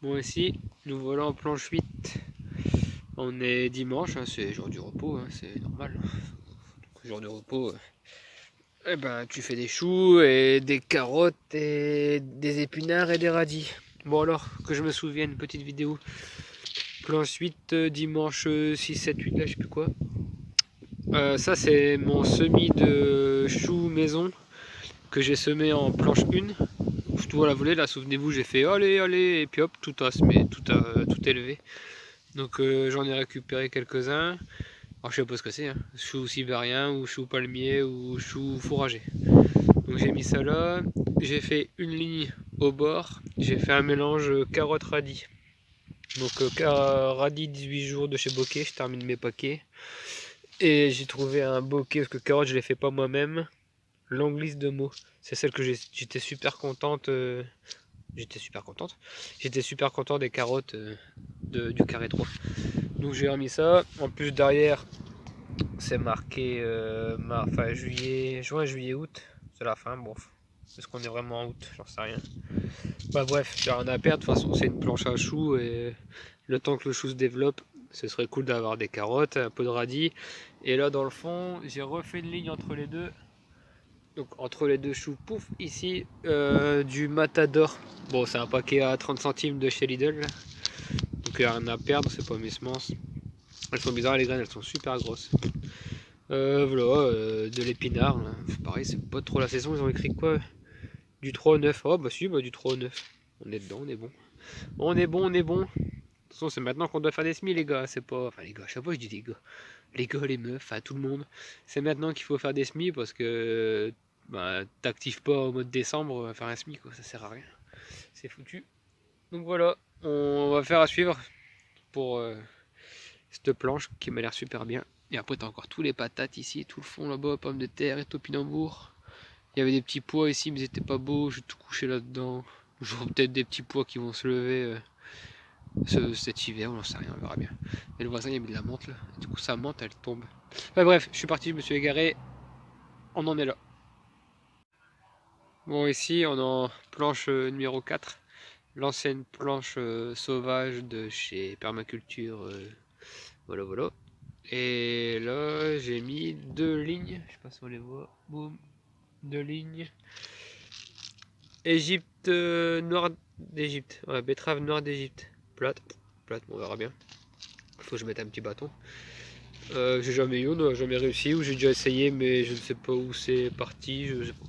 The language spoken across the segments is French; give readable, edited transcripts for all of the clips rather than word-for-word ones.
Bon, ici, nous voilà en planche 8. On est dimanche, hein, c'est jour du repos, hein, c'est normal. Jour de repos, eh ben, tu fais des choux et des carottes et des épinards et des radis. Bon alors, que je me souvienne, petite vidéo. Planche 8, dimanche 6, 7, 8, là je sais plus quoi. Ça c'est mon semis de choux maison que j'ai semé en planche 1. Tout à la volée, là souvenez-vous, j'ai fait allez, allez, et puis hop, tout a semé, tout élevé. Donc j'en ai récupéré quelques-uns. Alors je sais pas ce que c'est, hein. Chou sibérien ou chou palmier ou chou fourragé. Donc j'ai mis ça là, j'ai fait une ligne au bord, j'ai fait un mélange carotte radis. Donc radis 18 jours de chez Bokeh, je termine mes paquets. Et j'ai trouvé un bokeh, parce que carotte je l'ai fait pas moi-même, l'anglisse de mots. C'est celle que j'étais super contente. J'étais super content des carottes du carré 3. Donc j'ai remis ça. En plus derrière, c'est marqué juin, juillet, août. C'est la fin, bon. Est-ce qu'on est vraiment en août? J'en sais rien. Bah bref, j'ai rien à perdre. De toute façon, c'est une planche à choux et le temps que le chou se développe, ce serait cool d'avoir des carottes, un peu de radis. Et là, dans le fond, j'ai refait une ligne entre les deux. Donc entre les deux choux, pouf, ici, du Matador. Bon, c'est un paquet à 30 centimes de chez Lidl. Là. Donc il n'y a rien à perdre, c'est pas mes semences. Elles sont bizarres, les graines, elles sont super grosses. De l'épinard. Pareil, c'est pas trop la saison, ils ont écrit quoi? Du 3 au 9. Oh bah si, bah, du 3 au 9. On est dedans, on est bon. On est bon, on est bon. De toute façon, c'est maintenant qu'on doit faire des semis, les gars. C'est pas. Enfin, les gars, à chaque fois je dis les gars. Les gars, les meufs, enfin tout le monde. C'est maintenant qu'il faut faire des semis parce que bah, t'actives pas au mois de décembre à faire un semi, quoi. Ça sert à rien. C'est foutu. Donc voilà, on va faire à suivre pour cette planche qui m'a l'air super bien. Et après, t'as encore tous les patates ici, tout le fond là-bas, pommes de terre et topinambour. Il y avait des petits pois ici, mais ils étaient pas beaux. Je vais tout coucher là-dedans. J'aurai peut-être des petits pois qui vont se lever cet hiver, on n'en sait rien, on verra bien. Et le voisin il a mis de la menthe là. Et du coup, sa menthe elle tombe. Enfin, bref, je suis parti, je me suis égaré. On en est là. Bon, ici, on est en planche numéro 4. L'ancienne planche sauvage de chez Permaculture. Voilà, voilà. Et là, j'ai mis deux lignes. Je sais pas si on les voit. Boum. Deux lignes. Égypte, noire d'Égypte. Ouais, betterave noire d'Égypte. Plate. Plate, bon, on verra bien. Faut que je mette un petit bâton. J'ai jamais eu, on n'a jamais réussi, ou j'ai déjà essayé, mais je ne sais pas où c'est parti. Je sais pas.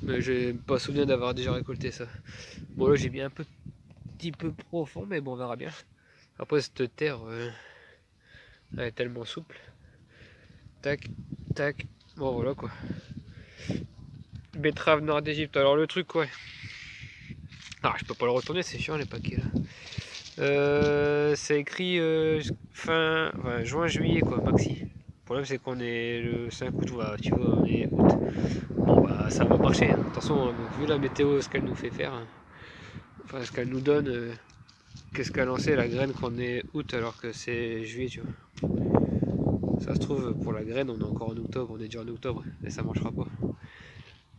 Mais j'ai pas souvenir d'avoir déjà récolté ça. Bon, là, j'ai mis un petit peu profond, mais bon, on verra bien. Après, cette terre, elle est tellement souple. Tac, tac. Bon, voilà quoi. Betterave nord d'Égypte. Alors, le truc, ouais. Ah, je peux pas le retourner, c'est chiant les paquets là. C'est écrit enfin, juin, juillet quoi, maxi. Le problème c'est qu'on est le 5 août, voilà, tu vois, on est août. Bon bah ça va marcher, hein. Attention, hein, vu la météo, ce qu'elle nous fait faire, hein, enfin ce qu'elle nous donne, qu'est-ce qu'a lancé la graine qu'on est août alors que c'est juillet, tu vois. Ça se trouve, pour la graine, on est encore en octobre, on est déjà en octobre, et ça marchera pas.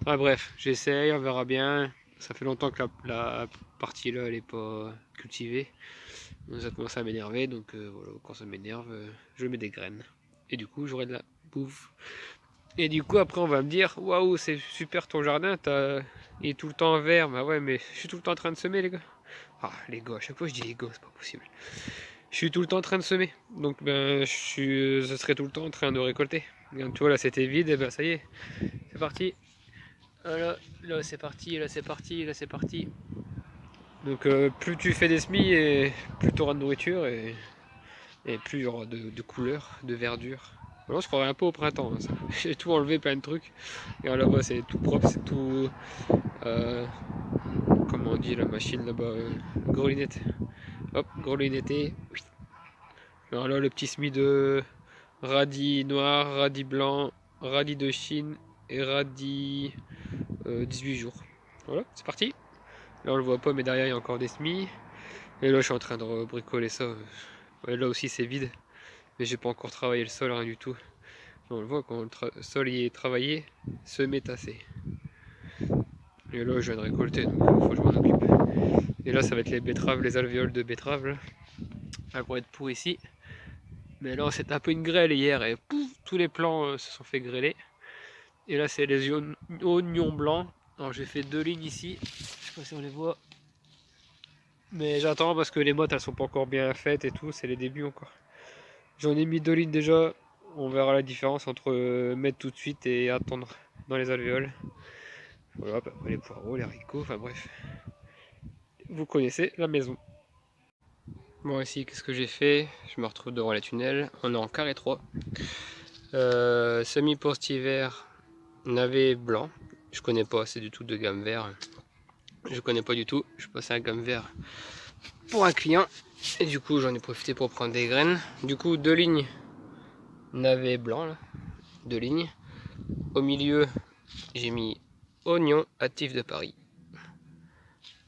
Enfin bref, j'essaye, on verra bien. Ça fait longtemps que la partie là elle est pas cultivée. Donc ça commence à m'énerver, donc voilà, quand ça m'énerve, je mets des graines. Et du coup, j'aurai de la bouffe. Et du coup, après, on va me dire waouh, c'est super ton jardin, il est tout le temps vert. Bah ouais, mais je suis tout le temps en train de semer, les gars. Ah, les gars, à chaque fois je dis les gars, c'est pas possible. Je suis tout le temps en train de semer, donc ben, je serai tout le temps en train de récolter. Regarde, tu vois, là c'était vide, et ben ça y est, c'est parti. Voilà, là c'est parti, là c'est parti, là c'est parti. Donc plus tu fais des semis, et plus tu auras de nourriture, et plus il y aura de couleurs, de verdure. Voilà, je croirais un peu au printemps. Hein, j'ai tout enlevé, plein de trucs. Et là-bas, c'est tout propre, c'est tout. Euh, comment on dit la machine là-bas grelinette. Hop, grelinetté. Oui. Alors là, le petit semis de radis noir, radis blanc, radis de Chine et radis 18 jours. Voilà, c'est parti. Là, on le voit pas, mais derrière, il y a encore des semis. Et là, je suis en train de bricoler ça. Ouais, là aussi, c'est vide. Mais j'ai pas encore travaillé le sol, rien du tout. On le voit quand le sol y est travaillé, se met tassé. Et là je viens de récolter, donc il faut que je m'en occupe. Et là ça va être les betteraves, les alvéoles de betteraves là. Elles vont être pour ici. Mais là c'était un peu une grêle hier et pouf, tous les plants se sont fait grêler. Et là c'est les oignons blancs. Alors j'ai fait 2 lignes ici. Je sais pas si on les voit. Mais j'attends parce que les mottes elles sont pas encore bien faites et tout, c'est les débuts encore. J'en ai mis 2 lignes déjà. On verra la différence entre mettre tout de suite et attendre dans les alvéoles. Voilà, après les poireaux, les haricots, enfin bref. Vous connaissez la maison. Bon ici qu'est-ce que j'ai fait? Je me retrouve devant les tunnels. On est en carré 3. Semis pour cet hiver, navet blanc. Je connais pas, c'est du tout de gamme vert. Je connais pas du tout. Je passe à la gamme vert pour un client. Et du coup j'en ai profité pour prendre des graines. Du coup 2 lignes navet blanc là. 2 lignes. Au milieu j'ai mis oignon actif de Paris.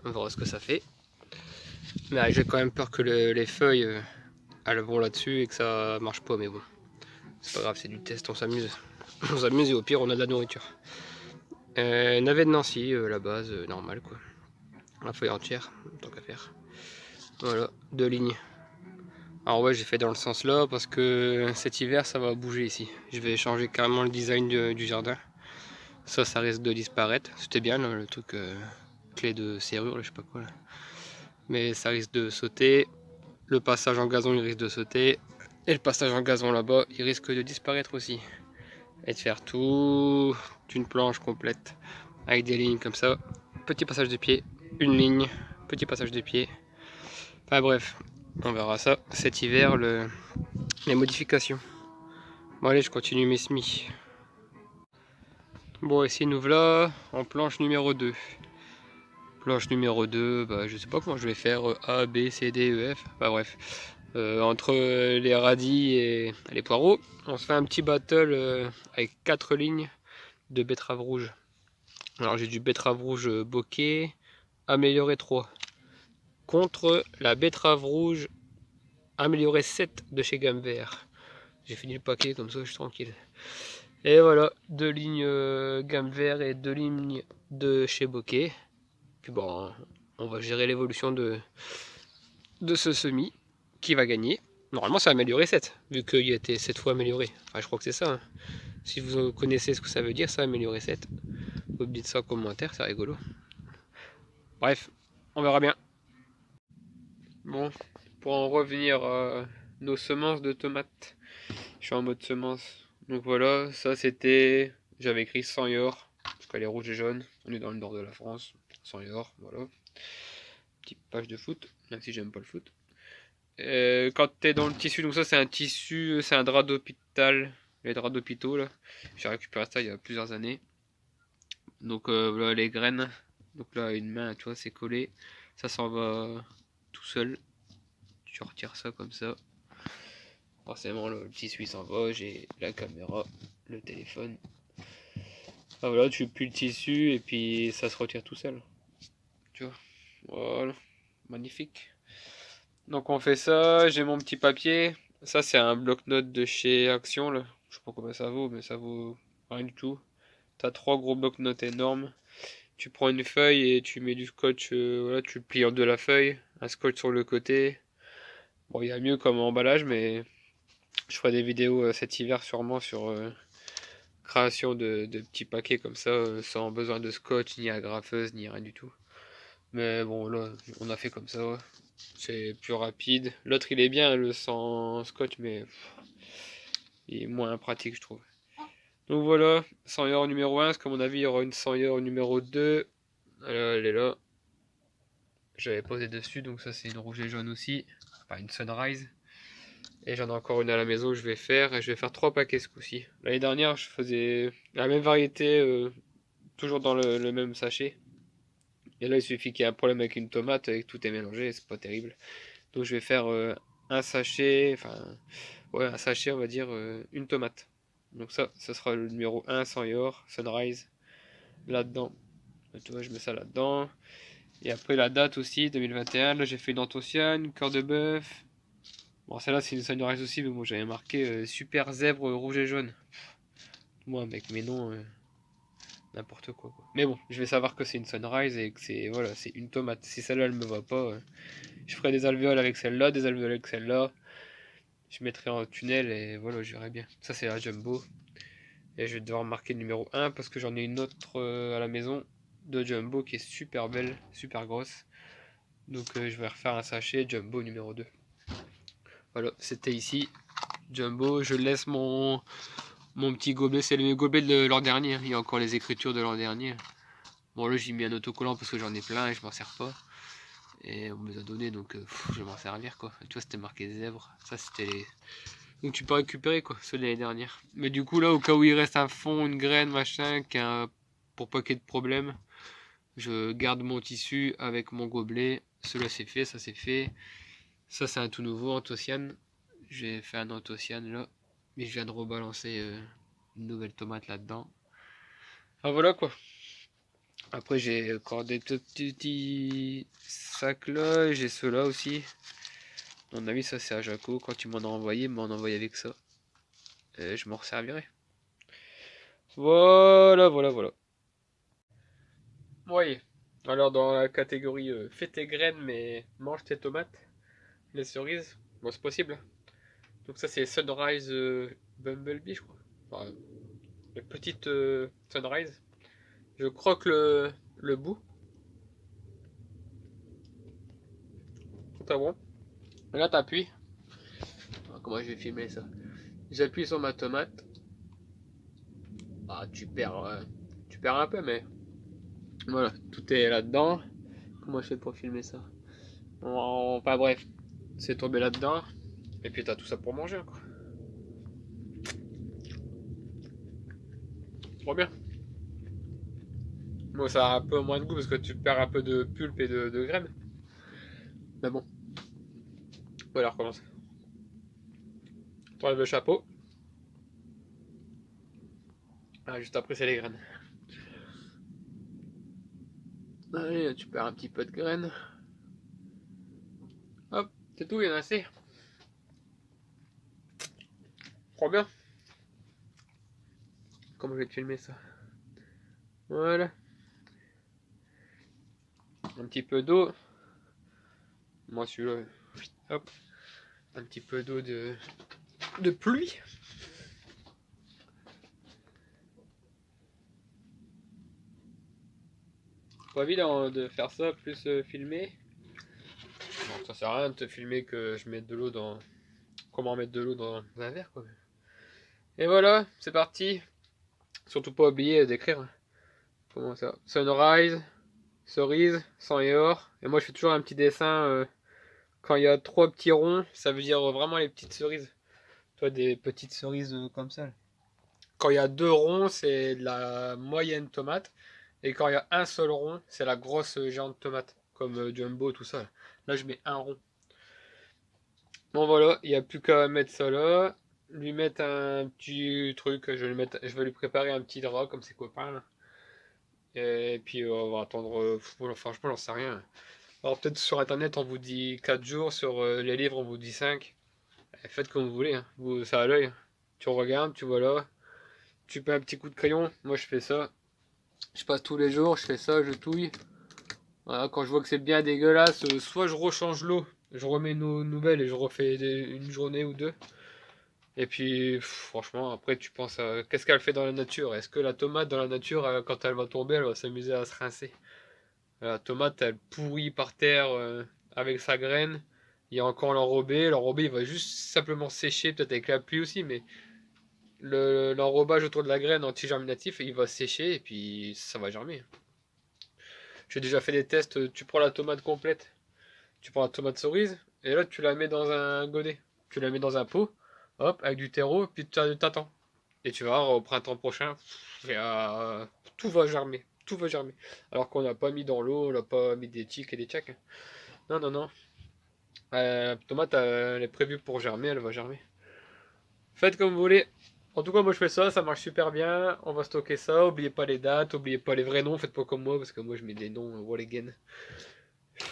On verra ce que ça fait. Mais j'ai quand même peur que les feuilles elles vont là-dessus et que ça marche pas, mais bon. C'est pas grave, c'est du test, on s'amuse. On s'amuse et au pire on a de la nourriture. Navet de Nancy, la base, normale quoi. La feuille entière, tant qu'à faire. Voilà, 2 lignes. Alors ouais, j'ai fait dans le sens là parce que cet hiver ça va bouger ici. Je vais changer carrément le design du jardin. Ça risque de disparaître. C'était bien là, le truc clé de serrure, là, je sais pas quoi là. Mais ça risque de sauter. Le passage en gazon il risque de sauter. Et le passage en gazon là-bas il risque de disparaître aussi. Et de faire toute une planche complète avec des lignes comme ça. Petit passage de pied, une ligne, petit passage de pied. Enfin bref, on verra ça cet hiver, les modifications. Bon allez, je continue mes semis. Bon ici nous voilà en planche numéro 2. Planche numéro 2, bah, je sais pas comment je vais faire A, B, C, D, E, F. Bah bref. Entre les radis et les poireaux, on se fait un petit battle avec 4 lignes de betterave rouge. Alors j'ai du betterave rouge bokeh amélioré 3 contre la betterave rouge amélioré 7 de chez Gamme Vert. J'ai fini le paquet comme ça je suis tranquille. Et voilà, 2 lignes Gamme Vert et 2 lignes de chez bokeh. Puis bon, on va gérer l'évolution de ce semis qui va gagner. Normalement ça a amélioré 7 vu qu'il a été 7 fois amélioré. Enfin je crois que c'est ça. Hein. Si vous connaissez ce que ça veut dire, ça a amélioré 7. Vous me dites ça en commentaire, c'est rigolo. Bref, on verra bien. Bon, pour en revenir à nos semences de tomates, je suis en mode semence. Donc voilà, ça c'était, j'avais écrit 100 yor, parce qu'elle est rouge et jaune, on est dans le nord de la France, 100 yor, voilà. Petite page de foot, même si j'aime pas le foot. Quand t'es dans le tissu, donc ça c'est un tissu, c'est un drap d'hôpital, les draps d'hôpitaux là. J'ai récupéré ça il y a plusieurs années. Donc voilà les graines, donc là une main, tu vois, c'est collé, ça s'en va tout seul. Tu retires ça comme ça. Forcément le tissu s'en va, j'ai la caméra, le téléphone. Ah voilà, tu plies le tissu et puis ça se retire tout seul. Tu vois. Voilà. Magnifique. Donc on fait ça, j'ai mon petit papier. Ça c'est un bloc-notes de chez Action là. Je sais pas combien ça vaut, mais ça vaut rien du tout. T'as 3 gros bloc-notes énormes. Tu prends une feuille et tu mets du scotch, voilà, tu plies en deux la feuille, un scotch sur le côté. Bon, il y a mieux comme emballage, mais je ferai des vidéos cet hiver sûrement sur création de petits paquets comme ça, sans besoin de scotch, ni agrafeuse, ni rien du tout. Mais bon, là, on a fait comme ça, ouais. C'est plus rapide. L'autre, il est bien, le sans scotch, mais il est moins pratique, je trouve. Donc voilà, 100 € numéro 1, parce qu'à mon avis, il y aura une 100 € numéro 2. Elle est là. J'avais posé dessus, donc ça, c'est une rouge et jaune aussi. Enfin, une sunrise. Et j'en ai encore une à la maison que je vais faire. Et je vais faire 3 paquets ce coup-ci. L'année dernière, je faisais la même variété, toujours dans le même sachet. Et là, il suffit qu'il y ait un problème avec une tomate et que tout est mélangé. C'est pas terrible. Donc, je vais faire un sachet. Enfin, ouais, un sachet, on va dire, une tomate. Donc, ça sera le numéro 1, 100 yor, Sunrise. Là-dedans. Tu vois, je mets ça là-dedans. Et après, la date aussi, 2021. Là, j'ai fait une anthocyane, cœur de bœuf. Bon, celle-là, c'est une sunrise aussi, mais bon, j'avais marqué super zèbre rouge et jaune. Moi, avec mes noms, n'importe quoi. Mais bon, je vais savoir que c'est une sunrise et que c'est voilà, c'est une tomate. Si celle-là elle me va pas, je ferai des alvéoles avec celle-là, des alvéoles avec celle-là. Je mettrai en tunnel et voilà, je verrai bien. Ça c'est la jumbo. Et je vais devoir marquer le numéro 1 parce que j'en ai une autre à la maison de jumbo qui est super belle, super grosse. Donc je vais refaire un sachet jumbo numéro 2. Voilà, c'était ici. Jumbo, je laisse mon petit gobelet. C'est le gobelet de l'an dernier. Il y a encore les écritures de l'an dernier. Bon là j'ai mis un autocollant parce que j'en ai plein et je m'en sers pas. Et on me les a donné donc je vais m'en servir quoi. Tu vois c'était marqué zèbre. Ça c'était les... Donc tu peux récupérer quoi, ceux de l'année dernière. Mais du coup là au cas où il reste un fond, une graine, machin, pour pas qu'il y ait de problème, je garde mon tissu avec mon gobelet. Cela c'est fait, ça c'est fait. Ça c'est un tout nouveau Antociane. J'ai fait un Antociane là. Mais je viens de rebalancer une nouvelle tomate là-dedans. Ah voilà quoi. Après j'ai encore des petits sacs là. J'ai ceux-là aussi. À mon avis ça c'est à Jaco. Quand il m'en a envoyé, il m'en a envoyé avec ça. Et je m'en resservirai. Voilà. Oui. Alors dans la catégorie fais tes graines mais mange tes tomates, les cerises, bon c'est possible. Donc ça c'est Sunrise Bumblebee je crois. Enfin, les petites Sunrise. Je croque le bout. Tout à bon. Et là t'appuies. Comment je vais filmer ça? J'appuie sur ma tomate. Ah tu perds un peu mais voilà, tout est là-dedans. Comment je fais pour filmer ça? Enfin bref, c'est tombé là-dedans. Et puis t'as tout ça pour manger quoi. Trop bien. Bon, ça a un peu moins de goût parce que tu perds un peu de pulpe et de graines. Mais bon, voilà, on recommence. T'enlèves le chapeau. Ah, juste après, c'est les graines. Allez, tu perds un petit peu de graines. Hop, c'est tout, il y en a assez. Trop bien. Comment je vais te filmer ça? Voilà. Un petit peu d'eau. Moi, celui-là. Hop. Un petit peu d'eau de pluie. Pas évident de faire ça plus filmer. Bon, ça sert à rien de te filmer que je mette de l'eau dans. Comment mettre de l'eau dans un verre quoi. Et voilà, c'est parti. Surtout pas oublier d'écrire. Comment ça? Sunrise, cerise, sang et or. Et moi je fais toujours un petit dessin quand il y a trois petits ronds, ça veut dire vraiment les petites cerises. Toi des petites cerises comme ça. Quand il y a deux ronds, c'est la moyenne tomate. Et quand il y a un seul rond, c'est la grosse géante tomate. Comme Jumbo, tout ça. Là je mets un rond. Bon voilà, il n'y a plus qu'à mettre ça là. Lui mettre un petit truc, je vais lui préparer un petit drap comme ses copains là. Et puis on va attendre, franchement j'en sais rien. Alors peut-être sur internet on vous dit 4 jours, sur les livres on vous dit 5. Faites comme vous voulez, hein. Vous, ça à l'œil. Tu regardes, tu vois là, tu fais un petit coup de crayon, moi je fais ça. Je passe tous les jours, je fais ça, je touille. Voilà, quand je vois que c'est bien dégueulasse, soit je rechange l'eau, je remets une nouvelle et je refais une journée ou deux. Et puis franchement après tu penses à qu'est-ce qu'elle fait dans la nature. Est-ce que la tomate dans la nature quand elle va tomber elle va s'amuser à se rincer? La tomate, elle pourrit par terre avec sa graine. Il y a encore l'enrobé. L'enrobé, il va juste simplement sécher, peut-être avec la pluie aussi, mais l'enrobage autour de la graine anti-germinatif, il va sécher et puis ça va germer. J'ai déjà fait des tests. Tu prends la tomate complète, tu prends la tomate cerise, et là, tu la mets dans un godet. Tu la mets dans un pot, hop, avec du terreau, puis tu t'attends. Et tu vas voir, au printemps prochain, tout va germer. Tout va germer. Alors qu'on n'a pas mis dans l'eau, on n'a pas mis des tiques et des tchacs. Non. La tomate, elle est prévue pour germer, elle va germer. Faites comme vous voulez. En tout cas, moi je fais ça, ça marche super bien. On va stocker ça. Oubliez pas les dates, oubliez pas les vrais noms. Faites pas comme moi parce que moi je mets des noms Walligan.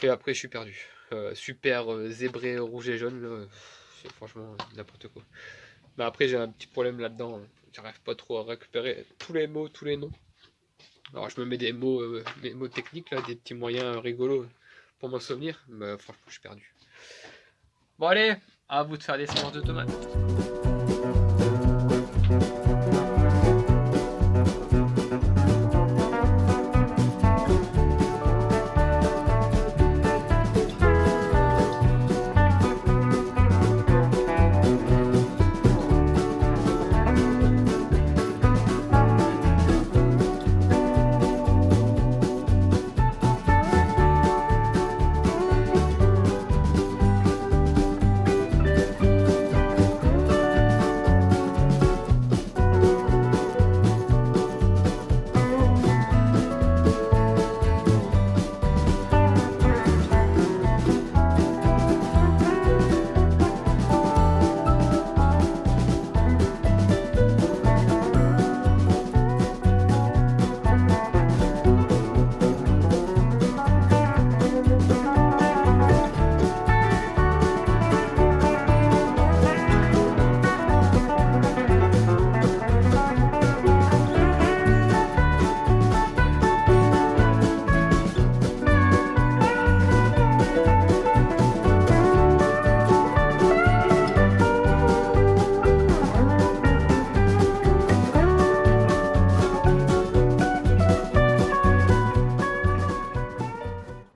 Et après, je suis perdu. Super zébré rouge et jaune, là, c'est franchement n'importe quoi. Mais après, j'ai un petit problème là-dedans. J'arrive pas trop à récupérer tous les mots, tous les noms. Alors je me mets des mots techniques là, des petits moyens rigolos pour m'en souvenir. Bah, franchement, je suis perdu. Bon allez, à vous de faire des semences de tomates.